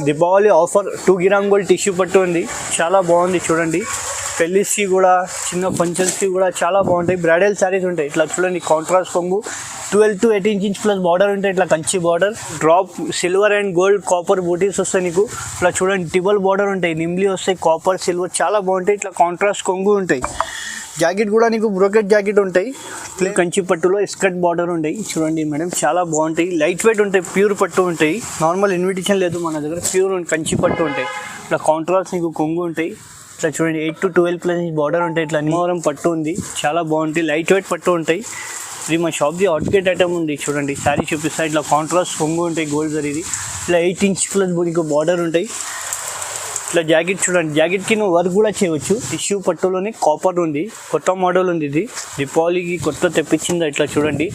Deepavali offer 2 gram gold tissue పట్టు ఉంది. చాలా బాగుంది చూడండి. పెళ్ళిస్కి కూడా చిన్న ఫంక్షన్స్కి కూడా చాలా బాగుంటాయి. బ్రైడల్ శారీస్ ఉంటాయి. ఇట్లా చూడండి కాంట్రాస్ట్ కొంగు 12 to 18 ఇంచ్ ప్లస్ బార్డర్ ఉంటాయి. ఇట్లా Kanchi border drop silver and gold copper బూటీస్ వస్తాయి నీకు. ఇట్లా చూడండి టిబల్ బార్డర్ ఉంటాయి, నిమ్లీ వస్తాయి, కాపర్ సిల్వర్ చాలా బాగుంటాయి. ఇట్లా కాంట్రాస్ట్ కొంగు ఉంటాయి. జాకెట్ కూడా నీకు బ్రోకెట్ జాకెట్ ఉంటాయి. కంచి పట్టులో స్కర్ట్ బార్డర్ ఉంటాయి. చూడండి మేడం చాలా బాగుంటాయి. లైట్ వెయిట్ ఉంటాయి, ప్యూర్ పట్టు ఉంటాయి. నార్మల్ ఇన్విటేషన్ లేదు మన దగ్గర, ప్యూర్ కంచి పట్టు ఉంటాయి. ఇట్లా కాంట్రాస్ట్ నీకు కొంగు ఉంటాయి. ఇట్లా చూడండి 8 to 12 ప్లస్ బార్డర్ ఉంటాయి. ఇట్లా అన్నవరం పట్టు ఉంది, చాలా బాగుంటాయి. లైట్ వెయిట్ పట్టు ఉంటాయి. ఇది మా షాప్ది అవుట్గేట్ ఐటమ్ ఉంది. చూడండి శారీ చూపిస్తా. ఇట్లా కాంట్రాస్ట్ కొంగు ఉంటాయి, గోల్డ్ జరీది. ఇట్లా 8 ఇంచ్ ప్లస్ నీకు బార్డర్ ఉంటాయి. ఇట్లా జాకెట్ చూడండి, జాకెట్కి నువ్వు వర్క్ కూడా చేయవచ్చు. టిష్యూ పట్టులోనే కాపర్ ఉంది, కొత్త మోడల్ ఉంది. ఇది దీపావళికి కొత్త తెప్పించింది. ఇట్లా చూడండి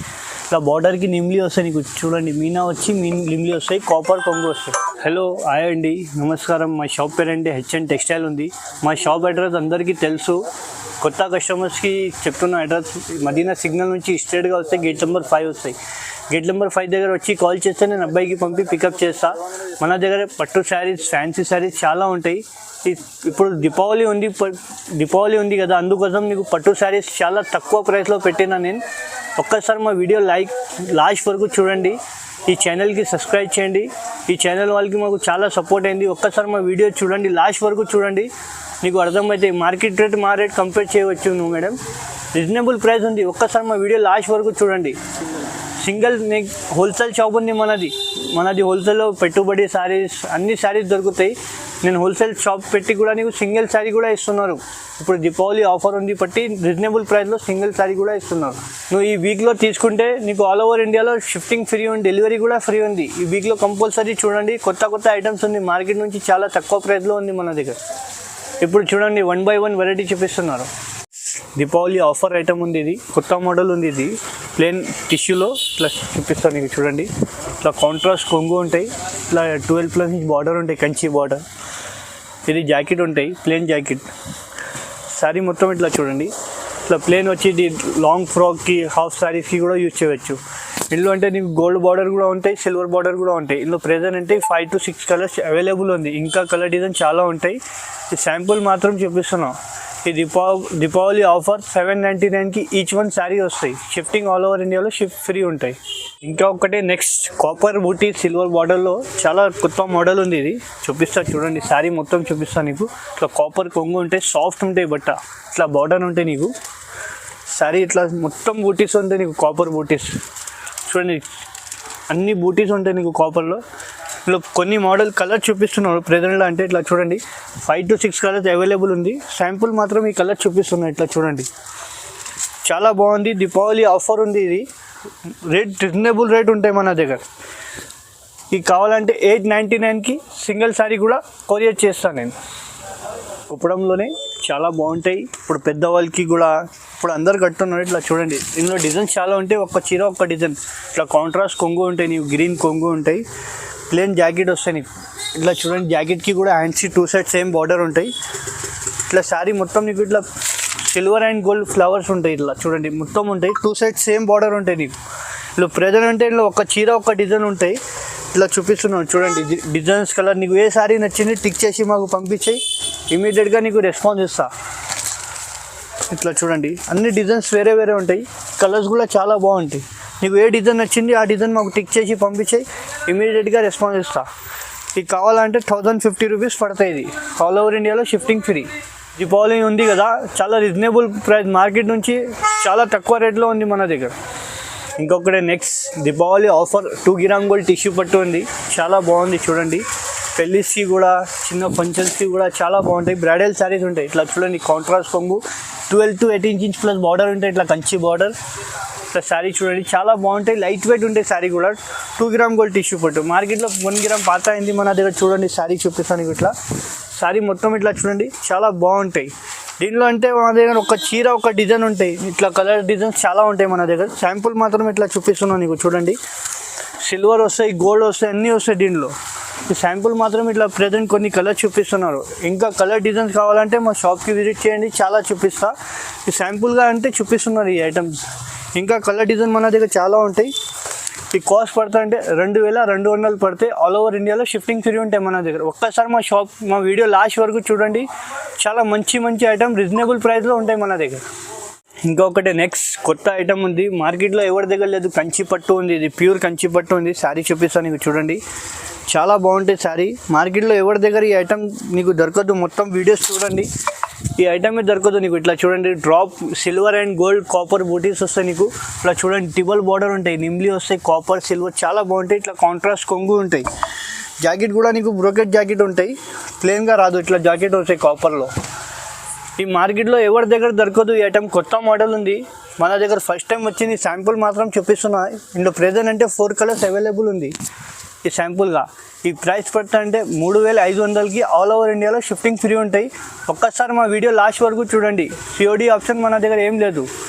ఇట్లా బార్డర్కి నిమ్లీ వస్తాయి నీకు. చూడండి మీనా వచ్చి నిమ్లీ వస్తాయి, కాపర్ కొంగు వస్తాయి. హలో హాయ్ అండి, నమస్కారం. మా షాప్ పేరంటే HN టెక్స్టైల్ ఉంది. మా షాప్ అడ్రస్ అందరికీ తెలుసు. కొత్త కస్టమర్స్కి చెప్తున్న అడ్రస్ మదీనా సిగ్నల్ నుంచి స్ట్రేట్గా వస్తే గేట్ నెంబర్ 5 వస్తాయి. గేట్ నెంబర్ 5 దగ్గర వచ్చి కాల్ చేస్తే నేను అబ్బాయికి పంపి పికప్ చేస్తా. మన దగ్గర పట్టు శారీస్, ఫ్యాన్సీ శారీస్ చాలా ఉంటాయి. ఇప్పుడు దీపావళి ఉంది కదా, అందుకోసం నీకు పట్టు శారీస్ చాలా తక్కువ ప్రైస్లో పెట్టినా నేను. ఒక్కసారి మా వీడియో లాస్ట్ వరకు చూడండి. ఈ ఛానల్కి సబ్స్క్రైబ్ చేయండి. ఈ ఛానల్ వాళ్ళకి మాకు చాలా సపోర్ట్ అయింది. ఒక్కసారి మా వీడియో చూడండి, లాస్ట్ వరకు చూడండి, నీకు అర్థమైతే మార్కెట్ రేట్ మా రేట్ కంపేర్ చేయవచ్చు నువ్వు మేడం. రీజనబుల్ ప్రైస్ ఉంది. ఒక్కసారి మా వీడియో లాస్ట్ వరకు చూడండి. సింగిల్ హోల్సేల్ షాప్ ఉంది మనది హోల్సేల్లో పెట్టుబడి శారీస్ అన్ని శారీస్ దొరుకుతాయి. నేను హోల్సేల్ షాప్ పెట్టి కూడా నీకు సింగిల్ శారీ కూడా ఇస్తున్నారు. ఇప్పుడు దీపావళి ఆఫర్ ఉంది బట్టి రీజనబుల్ ప్రైస్లో సింగిల్ శారీ కూడా ఇస్తున్నారు. నువ్వు ఈ వీక్లో తీసుకుంటే నీకు ఆల్ ఓవర్ ఇండియాలో షిఫ్టింగ్ ఫ్రీ ఉంది, డెలివరీ కూడా ఫ్రీ ఉంది. ఈ వీక్లో కంపల్సరీ చూడండి, కొత్త ఐటమ్స్ ఉంది. మార్కెట్ నుంచి చాలా తక్కువ ప్రైస్లో ఉంది మన దగ్గర. ఇప్పుడు చూడండి 1 by 1 వెరైటీ చూపిస్తున్నారు. దీపావళి ఆఫర్ ఐటమ్ ఉంది. ఇది కొత్త మోడల్ ఉంది. ఇది ప్లెయిన్ టిష్యూలో ఇట్లా చూపిస్తాను నీకు. చూడండి ఇట్లా కాంట్రాస్ట్ కొంగు ఉంటాయి. ఇట్లా 12 ప్లస్ బార్డర్ ఉంటాయి, కంచి బార్డర్. ఇది జాకెట్ ఉంటాయి, ప్లెయిన్ జాకెట్. శారీ మొత్తం ఇట్లా చూడండి. ఇట్లా ప్లెయిన్ వచ్చి ఇది లాంగ్ ఫ్రాక్కి, హాఫ్ శారీస్కి కూడా యూజ్ చేయవచ్చు. ఇందులో అంటే నీకు గోల్డ్ బార్డర్ కూడా ఉంటాయి, సిల్వర్ బార్డర్ కూడా ఉంటాయి. ఇందులో ప్రెజెంట్ అంటే 5 to 6 కలర్స్ అవైలబుల్ ఉంది. ఇంకా కలర్ డిజైన్ చాలా ఉంటాయి. ఈ శాంపుల్ మాత్రం చూపిస్తున్నాం. ఈ దీపావళి ఆఫర్ 799కి ఈచ్ వన్ శారీ వస్తాయి. షిఫ్టింగ్ ఆల్ ఓవర్ ఇండియాలో షిఫ్ట్ ఫ్రీ ఉంటాయి. ఇంకా ఒకటే నెక్స్ట్ కాపర్ బూటీ సిల్వర్ బార్డర్లో చాలా కొత్త మోడల్ ఉంది. ఇది చూపిస్తా చూడండి. శారీ మొత్తం చూపిస్తా నీకు. ఇట్లా కాపర్ కొంగు ఉంటాయి, సాఫ్ట్ ఉంటాయి బట్ట. ఇట్లా బార్డర్ ఉంటాయి నీకు. శారీ ఇట్లా మొత్తం బూటీస్ ఉంటాయి నీకు, కాపర్ బూటీస్. చూడండి అన్ని బూటీస్ ఉంటాయి నీకు కాపర్లో. ఇలా కొన్ని మోడల్ కలర్ చూపిస్తున్నాడు ప్రెజెంట్లో. అంటే ఇట్లా చూడండి 5 to 6 కలర్స్ అవైలబుల్ ఉంది. శాంపుల్ మాత్రం ఈ కలర్ చూపిస్తున్నాయి. ఇట్లా చూడండి చాలా బాగుంది. దీపావళి ఆఫర్ ఉంది. ఇది రీజనబుల్ రేట్ ఉంటాయి మన దగ్గర. ఇది కావాలంటే 899కి సింగిల్ శారీ కూడా కొరియర్ చేస్తాను నేను. కుప్పడంలోనే చాలా బాగుంటాయి. ఇప్పుడు పెద్దవాళ్ళకి కూడా ఇప్పుడు అందరు కట్టున్నారు. ఇట్లా చూడండి ఇందులో డిజైన్స్ చాలా ఉంటాయి. ఒక్క చీర ఒక్క డిజైన్. ఇట్లా కాంట్రాస్ట్ కొంగు ఉంటాయి నీకు, గ్రీన్ కొంగు ఉంటాయి. ప్లెయిన్ జాకెట్ వస్తాయి నీకు. ఇట్లా చూడండి జాకెట్కి కూడా హ్యాండ్స్కి 2 sides సేమ్ బార్డర్ ఉంటాయి. ఇట్లా శారీ మొత్తం నీకు ఇట్లా సిల్వర్ అండ్ గోల్డ్ ఫ్లవర్స్ ఉంటాయి. ఇట్లా చూడండి మొత్తం ఉంటాయి. 2 sides సేమ్ బార్డర్ ఉంటాయి నీకు. ఇలా ప్రెజెంట్ అంటే ఇందులో ఒక చీర ఒక డిజైన్ ఉంటాయి. ఇట్లా చూపిస్తున్నాను చూడండి. డిజైన్స్ కలర్ నీకు ఏ శారీ నచ్చింది టిక్ చేసి మాకు పంపించేయి, ఇమీడియట్గా నీకు రెస్పాన్స్ ఇస్తా. ఇట్లా చూడండి అన్ని డిజైన్స్ వేరే వేరే ఉంటాయి. కలర్స్ కూడా చాలా బాగుంటాయి. నీకు ఏ డిజైన్ నచ్చింది ఆ డిజైన్ మాకు టిక్ చేసి పంపించేయి, ఇమీడియట్గా రెస్పాన్స్ ఇస్తా. ఇది కావాలంటే 1050 రూపీస్ పడతాయి. ఇది ఆల్ ఓవర్ ఇండియాలో షిఫ్టింగ్ ఫ్రీ. దీపావళి ఉంది కదా, చాలా రీజనబుల్ ప్రైస్, మార్కెట్ నుంచి చాలా తక్కువ రేట్లో ఉంది మన దగ్గర. ఇంకొకటి next Deepavali offer 2 gram gold tissue పట్టు ఉంది. చాలా బాగుంది చూడండి. పెళ్ళిస్కి కూడా చిన్న ఫంక్షన్స్కి కూడా చాలా బాగుంటాయి. బ్రైడల్ శారీస్ ఉంటాయి. ఇట్లా చూడండి కాంట్రాస్ట్ కొంగు 12 to 18 ఇంచ్ ప్లస్ బార్డర్ ఉంటాయి. ఇట్లా కంచి బార్డర్. ఇట్లా శారీ చూడండి చాలా బాగుంటాయి. లైట్ వెయిట్ ఉంటాయి శారీ కూడా. 2 గ్రామ్ గోల్డ్ టిష్యూ పట్టు. మార్కెట్లో 1 గ్రామ్ పాత అయింది మన దగ్గర. చూడండి శారీ చూపిస్తాను. ఇట్లా శారీ మొత్తం ఇట్లా చూడండి చాలా బాగుంటాయి. దీనిలో అంటే మన దగ్గర ఒక చీర ఒక డిజైన్ ఉంటాయి. ఇట్లా కలర్ డిజైన్స్ చాలా ఉంటాయి మన దగ్గర. శాంపుల్ మాత్రం ఇట్లా చూపిస్తున్నాను నీకు. చూడండి సిల్వర్ వస్తాయి, గోల్డ్ వస్తాయి, అన్నీ వస్తాయి దీనిలో. ఈ శాంపుల్ మాత్రం ఇట్లా ప్రెజెంట్ కొన్ని కలర్స్ చూపిస్తున్నారు. ఇంకా కలర్ డిజైన్స్ కావాలంటే మా షాప్కి విజిట్ చేయండి, చాలా చూపిస్తా. ఈ శాంపుల్గా అంటే చూపిస్తున్నారు ఈ ఐటమ్స్. ఇంకా కలర్ డిజైన్ మన దగ్గర చాలా ఉంటాయి. ఈ కాస్ట్ పడుతుంది అంటే 2200 పడితే ఆల్ ఓవర్ ఇండియాలో షిఫ్టింగ్ ఫ్రీ ఉంటాయి మన దగ్గర. ఒక్కసారి మా వీడియో లాస్ట్ వరకు చూడండి, చాలా మంచి ఐటమ్ రీజనబుల్ ప్రైస్లో ఉంటాయి మన దగ్గర. ఇంకొకటి నెక్స్ట్ కొత్త ఐటమ్ ఉంది, మార్కెట్లో ఎవరి దగ్గర లేదు, కంచి పట్టు ఉంది. ఇది ప్యూర్ కంచి పట్టు ఉంది. శారీ చూపిస్తాను నీకు చూడండి, చాలా బాగుంటుంది శారీ. మార్కెట్లో ఎవరి దగ్గర ఈ ఐటమ్ నీకు దొరకదు, మొత్తం వీడియోస్ చూడండి, ఈ ఐటమే దొరకదు నీకు. ఇట్లా చూడండి, drop silver and gold copper బూటీస్ వస్తాయి నీకు. ఇట్లా చూడండి, టిబల్ బార్డర్ ఉంటాయి, నిమ్లీ వస్తాయి, కాపర్ సిల్వర్ చాలా బాగుంటాయి. ఇట్లా కాంట్రాస్ట్ కొంగు ఉంటాయి. జాకెట్ కూడా నీకు బ్రోకెట్ జాకెట్ ఉంటాయి, ప్లెయిన్గా రాదు, ఇట్లా జాకెట్ వస్తాయి కాపర్లో. ఈ మార్కెట్లో ఎవరి దగ్గర దొరకదు ఈ ఐటమ్, కొత్త మోడల్ ఉంది మన దగ్గర, ఫస్ట్ టైం వచ్చింది. శాంపుల్ మాత్రం చూపిస్తున్నా. ఇందులో ప్రెజెంట్ అంటే 4 కలర్స్ అవైలబుల్ ఉంది ఈ శాంపుల్గా. ఈ ప్రైస్ పడుతుంది అంటే 3500కి ఆల్ ఓవర్ ఇండియాలో షిఫ్టింగ్ ఫ్రీ ఉంటాయి. ఒక్కసారి మా వీడియో లాస్ట్ వరకు చూడండి, సిఓడి ఆప్షన్ మన దగ్గర ఏం లేదు.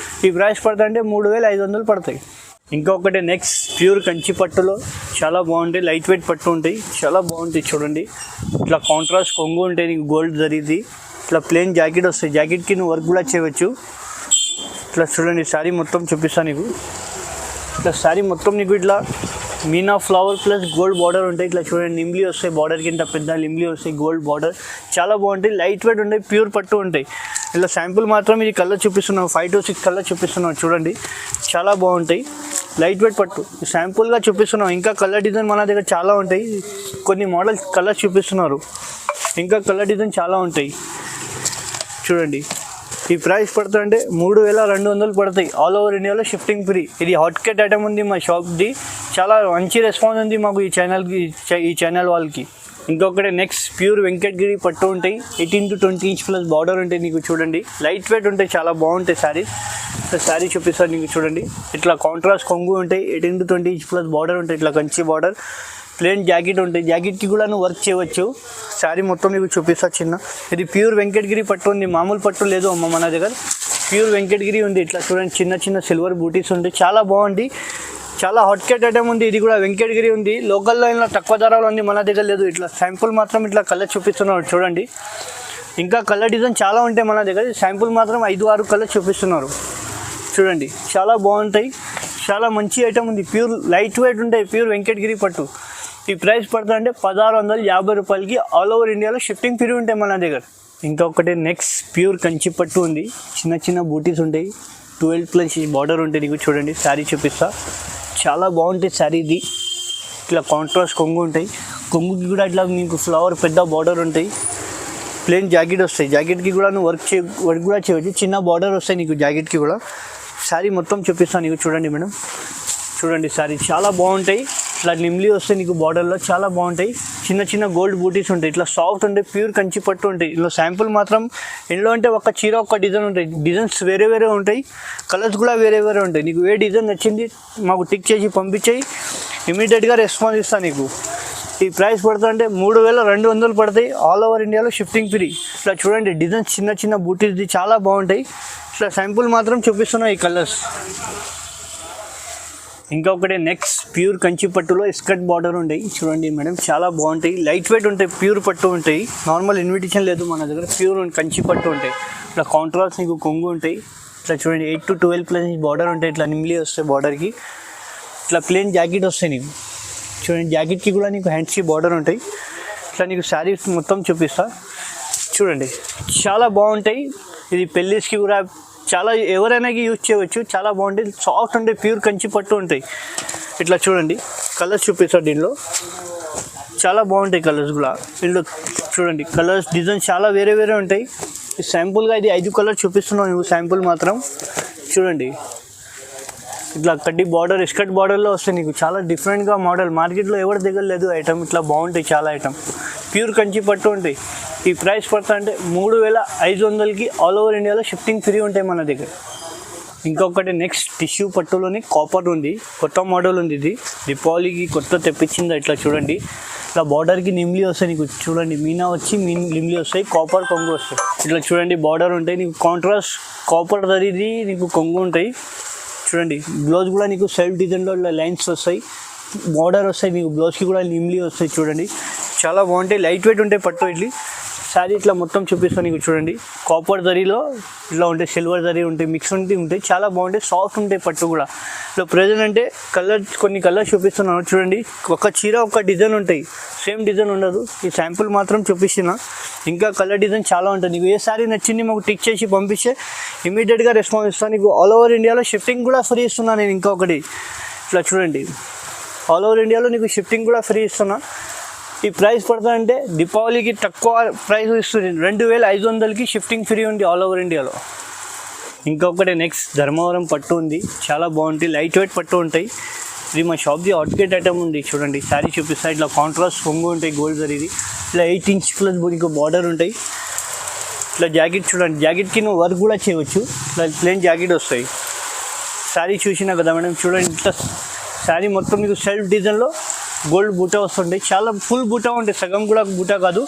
ఈ ప్రైస్ పడుతుంది అంటే 3500 పడతాయి. ఇంకొకటి నెక్స్ట్ ప్యూర్ కంచి పట్టులో చాలా బాగుంటాయి, లైట్ వెయిట్ పట్టు ఉంటాయి, చాలా బాగుంటాయి చూడండి. ఇట్లా కాంట్రాస్ట్ కొంగు ఉంటాయి నీకు, గోల్డ్ జరిది. ఇట్లా ప్లెయిన్ జాకెట్ వస్తాయి, జాకెట్కి నువ్వు వర్క్ కూడా చేయవచ్చు. ఇట్లా చూడండి, శారీ మొత్తం చూపిస్తాను నీకు. ఇట్లా శారీ మొత్తం నీకు ఇట్లా Meena flower plus gold border ఉంటాయి. ఇట్లా చూడండి, నిమ్లీ వస్తాయి, బార్డర్కి ఇంత పెద్ద నిమ్లీ వస్తాయి, గోల్డ్ బార్డర్ చాలా బాగుంటాయి, లైట్ వెయిట్ ఉంటాయి, ప్యూర్ పట్టు ఉంటాయి. ఇలా శాంపుల్ మాత్రం ఇది కలర్ చూపిస్తున్నాం, 5 to 6 కలర్ చూపిస్తున్నాం చూడండి, చాలా బాగుంటాయి, లైట్ వెయిట్ పట్టు. శాంపుల్గా చూపిస్తున్నాం, ఇంకా కలర్ డిజైన్ మన దగ్గర చాలా ఉంటాయి. కొన్ని మోడల్స్ కలర్స్ చూపిస్తున్నారు, ఇంకా కలర్ డిజైన్ చాలా ఉంటాయి చూడండి. ఈ ప్రైస్ పడుతుంది అంటే 3200 పడతాయి, ఆల్ ఓవర్ ఇండియాలో షిఫ్టింగ్ ఫ్రీ. ఇది హాట్ కేట్ ఐటమ్ ఉంది మా షాప్ది, చాలా మంచి రెస్పాన్స్ ఉంది మాకు ఈ ఛానల్ వాళ్ళకి. ఇంకొకటి నెక్స్ట్ ప్యూర్ వెంకటగిరి పట్టు ఉంటాయి, 18 to 20 ఇంచ్ ప్లస్ బార్డర్ ఉంటాయి నీకు చూడండి, లైట్ వెయిట్ ఉంటాయి, చాలా బాగుంటాయి శారీస్. శారీ చూపిస్తారు నీకు చూడండి, ఇట్లా కాంట్రాస్ట్ కొంగు ఉంటాయి, 18 to 20 ఇంచ్ ప్లస్ బార్డర్ ఉంటాయి, ఇట్లా కంచి బార్డర్, ప్లెయిన్ జాకెట్ ఉంటాయి, జాకెట్కి కూడా నువ్వు వర్క్ చేయవచ్చు. శారీ మొత్తం నీకు చూపిస్తా చిన్న. ఇది ప్యూర్ వెంకటగిరి పట్టు ఉంది, మామూలు పట్టు లేదు అమ్మ మన దగ్గర, ప్యూర్ వెంకటగిరి ఉంది. ఇట్లా చూడండి, చిన్న సిల్వర్ బూటీస్ ఉంటాయి, చాలా బాగుంది, చాలా హాట్ కేట్ ఐటమ్ ఉంది. ఇది కూడా వెంకటగిరి ఉంది, లోకల్లో ఇలా తక్కువ ధరలో ఉంది, మన దగ్గర లేదు. ఇట్లా శాంపుల్ మాత్రం ఇట్లా కలర్ చూపిస్తున్నారు చూడండి, ఇంకా కలర్ డిజైన్ చాలా ఉంటాయి మన దగ్గర. శాంపుల్ మాత్రం 5-6 కలర్ చూపిస్తున్నారు చూడండి, చాలా బాగుంటాయి, చాలా మంచి ఐటమ్ ఉంది, ప్యూర్ లైట్ వెయిట్ ఉంటాయి, ప్యూర్ వెంకటగిరి పట్టు. ఈ ప్రైస్ పడుతుంది అంటే 1650 రూపాయలకి ఆల్ ఓవర్ ఇండియాలో షిఫ్టింగ్ ఫ్రీ ఉంటాయి మన దగ్గర. ఇంకొకటి నెక్స్ట్ ప్యూర్ కంచి పట్టు ఉంది, చిన్న బూటీస్ ఉంటాయి, 12+ బార్డర్ ఉంటాయి నీకు చూడండి. శారీ చూపిస్తా, చాలా బాగుంటుంది శారీ. ఇది ఇట్లా కాంట్రాస్ట్ కొంగు ఉంటాయి, కొంగుకి కూడా ఇట్లా నీకు ఫ్లవర్ పెద్ద బార్డర్ ఉంటాయి, ప్లెయిన్ జాకెట్ వస్తాయి, జాకెట్కి కూడా నువ్వు వర్క్ కూడా చేయవచ్చు, చిన్న బార్డర్ వస్తాయి నీకు జాకెట్కి కూడా. శారీ మొత్తం చూపిస్తాను నీకు చూడండి మేడం, చూడండి శారీ చాలా బాగుంటాయి. ఇట్లా నిమ్లీ వస్తాయి నీకు బార్డర్లో, చాలా బాగుంటాయి, చిన్న గోల్డ్ బూటీస్ ఉంటాయి, ఇట్లా సాఫ్ట్ ఉంటాయి, ప్యూర్ కంచి పట్టు ఉంటాయి. ఇందులో శాంపుల్ మాత్రం ఇందులో అంటే ఒక చీర ఒక డిజైన్ ఉంటాయి, డిజైన్స్ వేరే ఉంటాయి, కలర్స్ కూడా వేరే ఉంటాయి. నీకు ఏ డిజైన్ నచ్చింది మాకు టిక్ చేసి పంపించేయి, ఇమీడియట్గా రెస్పాన్స్ ఇస్తాను నీకు. ఈ ప్రైస్ పడుతుంది అంటే 3200 పడతాయి, ఆల్ ఓవర్ ఇండియాలో షిఫ్టింగ్ ఫ్రీ. ఇట్లా చూడండి, డిజైన్స్ చిన్న బూటీస్ది చాలా బాగుంటాయి. ఇట్లా శాంపుల్ మాత్రం చూపిస్తున్నాయి ఈ కలర్స్. ఇంకొకటి నెక్స్ట్ ప్యూర్ కంచి పట్టులో స్కర్ట్ బార్డర్ ఉంటాయి చూడండి మేడం, చాలా బాగుంటాయి, లైట్ వెయిట్ ఉంటాయి, ప్యూర్ పట్టు ఉంటాయి, నార్మల్ ఇన్విటేషన్ లేదు మన దగ్గర, ప్యూర్ కంచి పట్టు ఉంటాయి. ఇట్లా కాంట్రాస్ట్ నీకు కొంగు ఉంటాయి, ఇట్లా చూడండి 8 to 12+ బార్డర్ ఉంటాయి, ఇట్లా నిమ్లీ వస్తాయి బార్డర్కి. ఇట్లా ప్లెయిన్ జాకెట్ వస్తాయి నీకు చూడండి, జాకెట్కి కూడా నీకు హ్యాండ్స్కి బార్డర్ ఉంటాయి. ఇట్లా నీకు శారీస్ మొత్తం చూపిస్తా చూడండి, చాలా బాగుంటాయి. ఇది పెళ్ళిస్కి కూడా చాలా ఎవరైనా యూజ్ చేయవచ్చు, చాలా బాగుంటాయి, సాఫ్ట్ ఉంటాయి, ప్యూర్ కంచి పట్టు ఉంటాయి. ఇట్లా చూడండి, కలర్స్ చూపిస్తారు దీనిలో, చాలా బాగుంటాయి కలర్స్ కూడా. దీనిలో చూడండి కలర్స్ డిజైన్స్ చాలా వేరే ఉంటాయి. శాంపుల్గా ఇది 5 కలర్ చూపిస్తున్నావు నువ్వు, శాంపుల్ మాత్రం చూడండి. ఇట్లా కడ్డీ బార్డర్ స్కర్ట్ బార్డర్లో వస్తాయి నీకు, చాలా డిఫరెంట్గా మోడల్, మార్కెట్లో ఎవరి దగ్గర లేదు ఐటమ్. ఇట్లా బాగుంటాయి చాలా ఐటమ్, ప్యూర్ కంచి పట్టు ఉంటాయి. ఈ ప్రైస్ పడుతుంది అంటే 3500కి ఆల్ ఓవర్ ఇండియాలో షిఫ్టింగ్ ఫ్రీ ఉంటాయి మన దగ్గర. ఇంకొకటి నెక్స్ట్ టిష్యూ పట్టులోని కాపర్ ఉంది, కొత్త మోడల్ ఉంది, ఇది దీపావళికి కొత్త తెప్పించింది. ఇట్లా చూడండి, ఇట్లా బార్డర్కి నిమ్లీ వస్తాయి నీకు చూడండి, మీనా వచ్చి నిమ్లీ వస్తాయి, కాపర్ కొంగు వస్తాయి. ఇట్లా చూడండి బార్డర్ ఉంటాయి నీకు, కాంట్రాస్ట్ కాపర్ దరిది నీకు కొంగు ఉంటాయి చూడండి. బ్లౌజ్ కూడా నీకు సెల్ఫ్ డిజైన్లో ఇలా లైన్స్ వస్తాయి, బార్డర్ వస్తాయి నీకు, బ్లౌజ్కి కూడా నిమ్లీ వస్తాయి చూడండి, చాలా బాగుంటాయి, లైట్ వెయిట్ ఉంటాయి పట్టు. ఇట్లా శారీ ఇట్లా మొత్తం చూపిస్తాను నీకు చూడండి. కాపర్ జరీలో ఇట్లా ఉంటాయి, సిల్వర్ జరీ ఉంటాయి, మిక్స్ ఉంటాయి, చాలా బాగుంటాయి, సాఫ్ట్ ఉంటాయి పట్టు కూడా. ఇట్లా ప్రజెంట్ అంటే కొన్ని కలర్స్ చూపిస్తున్నాను చూడండి. ఒక చీర ఒక డిజైన్ ఉంటాయి, సేమ్ డిజైన్ ఉండదు. ఈ శాంపుల్ మాత్రం చూపిస్తున్నా, ఇంకా కలర్ డిజైన్ చాలా ఉంటుంది. నీకు ఏ శారీ నచ్చింది మాకు టిక్ చేసి పంపిస్తే ఇమీడియట్గా రెస్పాన్స్ ఇస్తాను. నీకు ఆల్ ఓవర్ ఇండియాలో షిఫ్టింగ్ కూడా ఫ్రీ ఇస్తున్నా నేను. ఇంకా ఒకటి ఇట్లా చూడండి, ఆల్ ఓవర్ ఇండియాలో నీకు షిఫ్టింగ్ కూడా ఫ్రీ ఇస్తున్నా. ఈ ప్రైస్ పడుతుందంటే దీపావళికి తక్కువ ప్రైస్ ఇస్తుంది, 2500కి షిఫ్టింగ్ ఫ్రీ ఉంది ఆల్ ఓవర్ ఇండియాలో. ఇంకొకటి నెక్స్ట్ ధర్మవరం పట్టు ఉంది, చాలా బాగుంటుంది, లైట్ వెయిట్ పట్టు ఉంటాయి. ఇది మా షాప్ది అవుట్గేట్ ఐటమ్ ఉంది చూడండి. శారీ చూపిస్తాయి, ఇట్లా కాంట్రాస్ట్ కొంగు ఉంటాయి, గోల్డ్ జరీది, ఇట్లా 8 ఇంచ్ ప్లస్ ఇంకో బార్డర్ ఉంటాయి. ఇట్లా జాకెట్ చూడండి, జాకెట్కి నువ్వు వర్క్ కూడా చేయవచ్చు, ఇట్లా ప్లెయిన్ జాకెట్ వస్తాయి. శారీ చూసినా కదా మేడం, చూడండి ఇట్లా శారీ మొత్తం మీకు సెల్ఫ్ డిజైన్లో గోల్డ్ బూటా వస్తుంటాయి, చాలా ఫుల్ బూటా ఉంటాయి, సగం కూడా బూటా కాదు,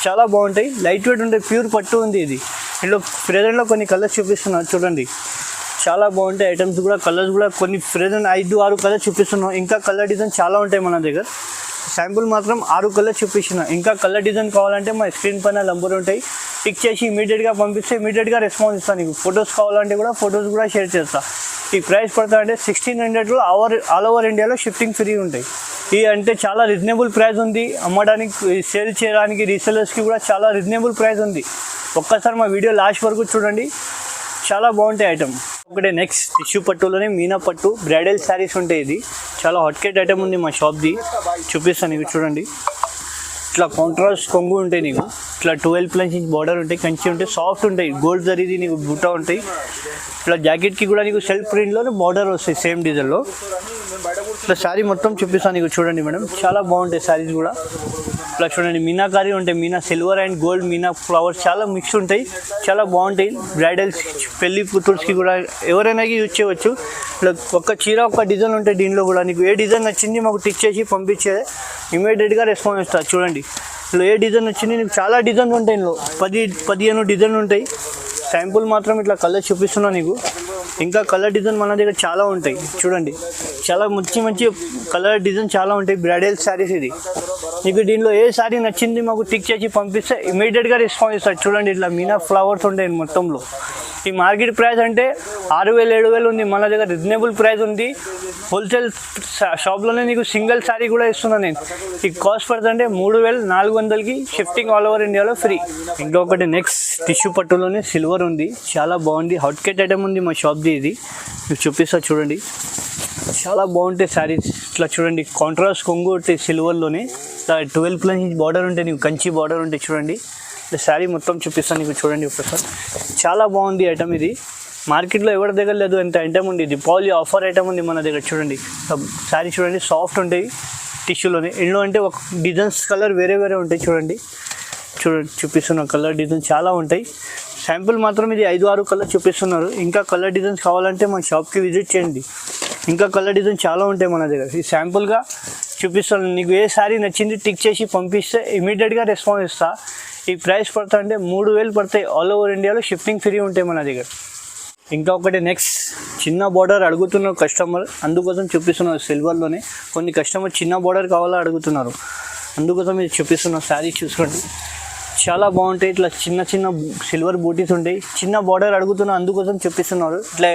చాలా బాగుంటాయి, లైట్ వెయిట్ ఉంటాయి, ప్యూర్ పట్టు ఉంది ఇది. ఇందులో ప్రెజెంట్లో కొన్ని కలర్స్ చూపిస్తున్నాను చూడండి, చాలా బాగుంటాయి ఐటమ్స్ కూడా, కలర్స్ కూడా కొన్ని ప్రెజెంట్ 5-6 కలర్స్ చూపిస్తున్నాం. ఇంకా కలర్ డిజైన్ చాలా ఉంటాయి మన దగ్గర. శాంపుల్ మాత్రం 6 కలర్స్ చూపిస్తున్నా. ఇంకా కలర్ డిజైన్ కావాలంటే మా స్క్రీన్ పైన నంబర్ ఉంటాయి, పిక్ చేసి ఇమీడియట్గా పంపిస్తే ఇమీడియట్గా రెస్పాన్స్ ఇస్తాను. నీకు ఫొటోస్ కావాలంటే కూడా ఫొటోస్ కూడా షేర్ చేస్తా. ఈ ప్రైస్ పడతా అంటే 1600లో ఆల్ ఓవర్ ఇండియాలో షిఫ్టింగ్ ఫ్రీ ఉంటాయి. ఈ అంటే చాలా రీజనబుల్ ప్రైస్ ఉంది, అమ్మడానికి సేల్ చేయడానికి రీసెలర్స్కి కూడా చాలా రీజనబుల్ ప్రైస్ ఉంది. ఒక్కసారి మా వీడియో లాస్ట్ వరకు చూడండి, చాలా బాగుంటాయి ఐటమ్. ఒకటే నెక్స్ట్ టిష్యూ పట్టులోనే మీనా పట్టు బ్రైడల్ శారీస్ ఉంటాయి. ఇది చాలా హాట్కేట్ ఐటమ్ ఉంది మా షాప్ది, చూపిస్తాను నీకు చూడండి. ఇట్లా కాంట్రాస్ట్ కొంగు ఉంటాయి నీకు, ఇట్లా 12+ ఇంచ్ బార్డర్ ఉంటాయి, కంచి ఉంటాయి, సాఫ్ట్ ఉంటాయి, గోల్డ్ జరీది నీకు బుట్ట ఉంటాయి. ఇట్లా జాకెట్కి కూడా నీకు సెల్ఫ్ ప్రింట్లోనే బార్డర్ వస్తాయి సేమ్ డిజైన్లో. ఇట్లా శారీ మొత్తం చూపిస్తాను నీకు చూడండి మేడం, చాలా బాగుంటాయి శారీస్ కూడా. ఇట్లా చూడండి మీనాకారీ ఉంటాయి, Meena silver and gold Meena flowers చాలా మిక్స్ ఉంటాయి, చాలా బాగుంటాయి. బ్రైడల్స్ పెళ్లి కూతుర్స్కి కూడా ఎవరైనా యూజ్ చేయవచ్చు. ఇట్లా ఒక చీర ఒక డిజైన్ ఉంటాయి, దీనిలో కూడా నీకు ఏ డిజైన్ నచ్చింది మాకు టిక్ చేసి పంపించే ఇమీడియట్గా రెస్పాన్స్ ఇస్తారు. చూడండి ఇందులో ఏ డిజైన్ వచ్చింది, నీకు చాలా డిజైన్స్ ఉంటాయి, ఇందులో 10-15 డిజైన్లు ఉంటాయి. శాంపుల్ మాత్రం ఇట్లా కలర్ చూపిస్తున్నా నీకు. ఇంకా కలర్ డిజైన్ మన దగ్గర చాలా ఉంటాయి చూడండి, చాలా మంచి కలర్ డిజైన్ చాలా ఉంటాయి. బ్రైడల్ శారీస్ ఇది, నీకు దీనిలో ఏ శారీ నచ్చింది మాకు టిక్ చేసి పంపిస్తే ఇమీడియట్గా రెస్పాన్స్ ఇస్తారు. చూడండి ఇట్లా మీనా ఫ్లవర్స్ ఉంటాయి మొత్తంలో. ఈ మార్కెట్ ప్రైస్ అంటే 6000-7000 ఉంది, మన దగ్గర రీజనబుల్ ప్రైస్ ఉంది. హోల్సేల్ షాప్లోనే నీకు సింగిల్ శారీ కూడా ఇస్తున్నాను నేను. ఈ కాస్ట్ పడుతుందంటే 3400కి షిఫ్టింగ్ ఆల్ ఓవర్ ఇండియాలో ఫ్రీ. ఇంకొకటి నెక్స్ట్ టిష్యూ పట్టులోనే సిల్వర్ ఉంది, చాలా బాగుంది, హాట్కేట్ ఐటమ్ ఉంది మా షాప్ది. ఇది మీకు చూపిస్తా చూడండి, చాలా బాగుంటాయి శారీస్. ఇట్లా చూడండి కాంట్రాస్ట్ కొంగు ఉంటాయి సిల్వర్లోనే, ఇట్లా 12+ ఇంచ్ బార్డర్ ఉంటాయి, నీకు కంచి బార్డర్ ఉంటాయి. చూడండి ఇట్లా శారీ మొత్తం చూపిస్తాను నీకు చూడండి ఒకసారి, చాలా బాగుంది ఐటమ్. ఇది మార్కెట్లో ఎవరి దగ్గర లేదు ఎంత ఐటమ్ ఉంది. దీపావళి ఆఫర్ ఐటమ్ ఉంది మన దగ్గర. చూడండి శారీ చూడండి, సాఫ్ట్ ఉంటాయి టిష్యూలోనే. ఇందులో అంటే ఒక డిజైన్స్ కలర్ వేరే ఉంటాయి. చూడండి చూపిస్తున్న కలర్ డిజైన్ చాలా ఉంటాయి. శాంపుల్ మాత్రం ఇది 5-6 కలర్ చూపిస్తున్నారు. ఇంకా కలర్ డిజైన్స్ కావాలంటే మా షాప్కి విజిట్ చేయండి, ఇంకా కలర్ డిజైన్ చాలా ఉంటాయి మన దగ్గర. ఈ శాంపుల్గా చూపిస్తాను, నీకు ఏ శారీ నచ్చింది టిక్ చేసి పంపిస్తే ఇమీడియట్గా రెస్పాన్స్ ఇస్తా. ఈ ప్రైస్ పడతా అంటే 3000 పడతాయి, ఆల్ ఓవర్ ఇండియాలో షిఫ్టింగ్ ఫ్రీ ఉంటాయి మన దగ్గర. ఇంకా ఒకటి నెక్స్ట్ చిన్న బార్డర్ అడుగుతున్నారు కస్టమర్, అందుకోసం చూపిస్తున్నారు సిల్వర్లోనే. కొన్ని కస్టమర్ చిన్న బార్డర్ కావాలో అడుగుతున్నారు, అందుకోసం ఇది చూపిస్తున్న శారీ చూసుకోండి, చాలా బాగుంటాయి. ఇట్లా చిన్న సిల్వర్ బూటీస్ ఉంటాయి, చిన్న బార్డర్ అడుగుతున్నా అందుకోసం చూపిస్తున్నారు. ఇట్లా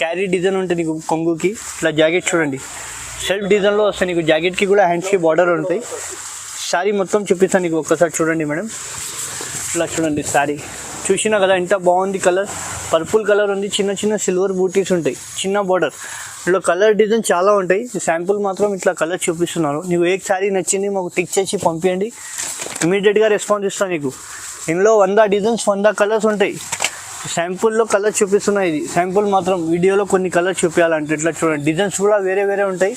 క్యారీ డిజైన్ ఉంటుంది నీకు కొంగుకి. ఇట్లా జాకెట్ చూడండి సెల్ఫ్ డిజైన్లో వస్తాయి, నీకు జాకెట్కి కూడా హ్యాండ్స్కి బార్డర్ ఉంటాయి. శారీ మొత్తం చూపిస్తాను నీకు ఒక్కసారి చూడండి మేడం. ఇట్లా చూడండి శారీ చూసినా కదా ఎంత బాగుంది, కలర్ పర్పుల్ కలర్ ఉంది, చిన్న సిల్వర్ బూటీస్ ఉంటాయి, చిన్న బార్డర్. ఇందులో కలర్ డిజైన్ చాలా ఉంటాయి. శాంపుల్ మాత్రం ఇట్లా కలర్ చూపిస్తున్నారు. నీకు ఏ శారీ నచ్చింది మాకు టిక్ చేసి పంపించండి, ఇమీడియట్గా రెస్పాన్స్ ఇస్తాను నీకు. ఇందులో 100 డిజైన్స్ 100 కలర్స్ ఉంటాయి. శాంపుల్లో కలర్ చూపిస్తున్నాయి. ఇది శాంపుల్ మాత్రం, వీడియోలో కొన్ని కలర్ చూపించాలంటే ఇట్లా చూడండి డిజైన్స్ కూడా వేరే ఉంటాయి.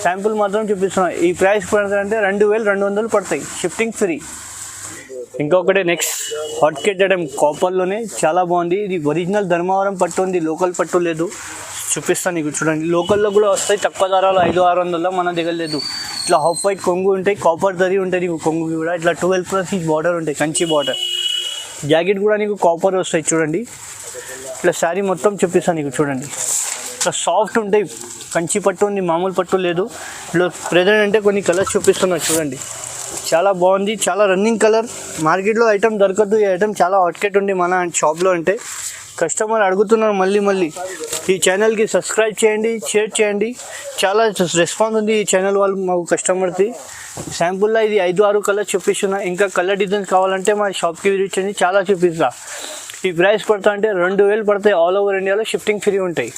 శాంపుల్ మాత్రం చూపిస్తున్నాయి. ఈ ప్రైస్ పడుతుందంటే 2200 పడతాయి, షిఫ్టింగ్ ఫ్రీ. ఇంకొకటి నెక్స్ట్ హాట్కేట్ ఐటమ్ కాపర్లోనే చాలా బాగుంది. ఇది ఒరిజినల్ ధర్మవరం పట్టు ఉంది, లోకల్ పట్టు లేదు. చూపిస్తాను నీకు చూడండి, లోకల్లో కూడా వస్తాయి తక్కువ ధరలో 500-600, మన దగ్గర లేదు. ఇట్లా హాఫ్ వైట్ కొంగు ఉంటాయి, కాపర్ జరీ ఉంటాయి నీకు కొంగుకి కూడా. ఇట్లా 12+ ఇంచ్ బార్డర్ ఉంటాయి, కంచి బార్డర్. జాకెట్ కూడా నీకు కాపర్ వస్తాయి చూడండి. ఇట్లా శారీ మొత్తం చూపిస్తాను నీకు చూడండి, ఇట్లా సాఫ్ట్ ఉంటాయి, కంచి పట్టు ఉంది, మామూలు పట్టు లేదు. ఇట్లా ప్రెజెంట్ అంటే కొన్ని కలర్స్ చూపిస్తున్నారు చూడండి. చాలా బాగుంది, చాలా రన్నింగ్ కలర్. మార్కెట్లో ఐటమ్ దొరకదు. ఈ ఐటమ్ చాలా హాట్కెట్ ఉంది మన షాప్లో. అంటే కస్టమర్ అడుగుతున్నారు మళ్ళీ. ఈ ఛానల్కి సబ్స్క్రైబ్ చేయండి, షేర్ చేయండి. చాలా రెస్పాన్స్ ఉంది ఈ ఛానల్ వాళ్ళు మాకు కస్టమర్ది. శాంపుల్లో ఇది 5-6 కలర్ చూపిస్తున్నా. ఇంకా కలర్ డిజైన్స్ కావాలంటే మా షాప్కి విజిట్ చేయండి, చాలా చూపిస్తా. ఈ ప్రైస్ పడతా అంటే 2000 పడతాయి. ఆల్ ఓవర్ ఇండియాలో షిఫ్టింగ్ ఫ్రీ ఉంటాయి.